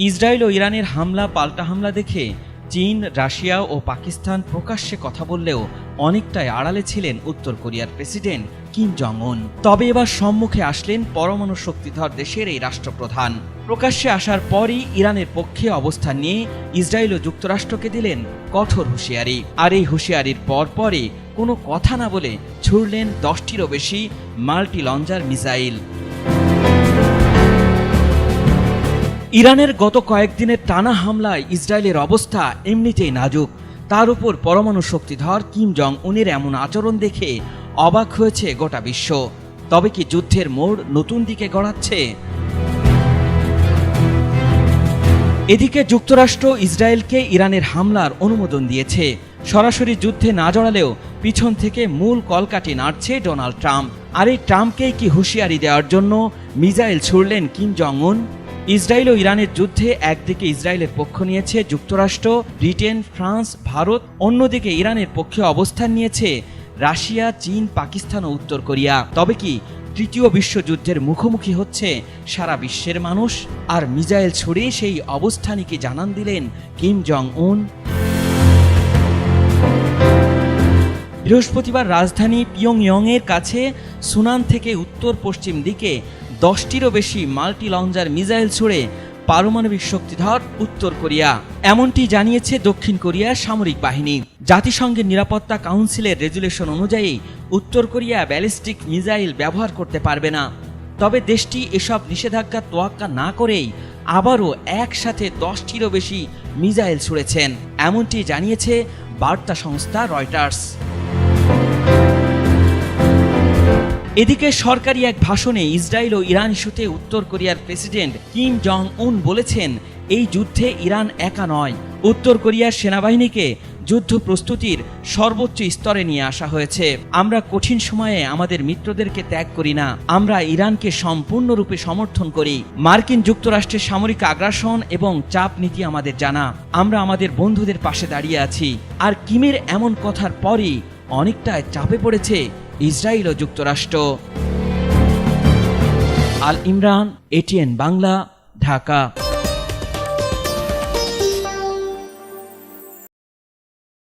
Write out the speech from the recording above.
Israel ও ইরানের হামলা পাল্টা হামলা দেখে চীন, রাশিয়া ও পাকিস্তান প্রকাশ্যে কথা বললেও অনেকটাই আড়ালে ছিলেন উত্তর কোরিয়ার প্রেসিডেন্ট কিম জং উন। তবে এবার সম্মুখে আসলেন পরমাণু শক্তিধর দেশের এই রাষ্ট্রপ্রধান। প্রকাশ্যে আসার পরই ইরানের পক্ষে অবস্থান নিয়ে ইসরায়েল ও যুক্তরাষ্ট্রকে দিলেন কঠোর হুঁশিয়ারি। আর এই হুঁশিয়ারির পরপরই কোনো কথা না বলে ছুড়লেন 10টিরও বেশি মাল্টি লঞ্চার মিসাইল। ইরানের গত কয়েকদিনের টানা হামলায় ইসরায়েলের অবস্থা এমনিতেই নাজুক। তার উপর পরমাণু শক্তিধর কিম জং উনের এমন আচরণ দেখে অবাক হয়েছে গোটা বিশ্ব। তবে কি যুদ্ধের মোড় নতুন দিকে গড়াচ্ছে? এদিকে যুক্তরাষ্ট্র ইসরায়েলকে ইরানের হামলার অনুমোদন দিয়েছে। সরাসরি যুদ্ধে না জড়ালেও পিছন থেকে মূল কলকাঠি নাড়ছে ডোনাল্ড ট্রাম্প। আর এই ট্রাম্পকেই কি হুঁশিয়ারি দেওয়ার জন্য মিসাইল ছুড়লেন কিম জং উন? ইসরায়েল ও ইরানের যুদ্ধে একদিকে ইসরায়েলের পক্ষ নিয়েছে যুক্তরাষ্ট্র, ব্রিটেন, ফ্রান্স, ভারত, অন্যদিকে ইরানের পক্ষে অবস্থান নিয়েছে রাশিয়া, চীন, পাকিস্তান ও উত্তর কোরিয়া। তবে কি তৃতীয় বিশ্বযুদ্ধের মুখোমুখি হচ্ছে সারা বিশ্বের মানুষ? আর মিসাইল ছুড়ে সেই অবস্থানই কি জানান দিলেন কিম জং উন? বৃহস্পতিবার রাজধানী পিয়ংইয়ংয়ের কাছে সুনান থেকে উত্তর পশ্চিম দিকে 10টিরও বেশি মাল্টি লঞ্চার মিসাইল ছুড়ে পারমাণবিক শক্তিধর উত্তর কোরিয়া। এমনটি জানিয়েছে দক্ষিণ কোরিয়ার সামরিক বাহিনী। জাতিসংঘের নিরাপত্তা কাউন্সিলের রেজুলেশন অনুযায়ী উত্তর কোরিয়া ব্যালিস্টিক মিসাইল ব্যবহার করতে পারবে না। তবে দেশটি এসব নিষেধাজ্ঞা তোয়াক্কা না করেই আবারও একসাথে 10টিরও বেশি মিসাইল ছুড়েছেন, এমনটি জানিয়েছে বার্তা সংস্থা রয়টার্স। এদিকে সরকারি এক ভাষণে ইসরায়েল ও ইরান ইস্যুতে উত্তর কোরিয়ার প্রেসিডেন্ট কিম জং উন বলেছেন, এই যুদ্ধে ইরান একা নয়। উত্তর কোরিয়ার সেনাবাহিনীকে যুদ্ধ প্রস্তুতির সর্বোচ্চ স্তরে নিয়ে আসা হয়েছে। আমরা কঠিন সময়ে আমাদের মিত্রদেরকে ত্যাগ করি না, আমরা ইরানকে সম্পূর্ণরূপে সমর্থন করি। মার্কিন যুক্তরাষ্ট্রের সামরিক আগ্রাসন এবং চাপ নীতি আমাদের জানা। আমরা আমাদের বন্ধুদের পাশে দাঁড়িয়ে আছি। আর কিমের এমন কথার পরই অনেকটাই চাপে পড়েছে ইসরায়েল ও যুক্তরাষ্ট্র। আল ইমরান, এটিএন বাংলা, ঢাকা।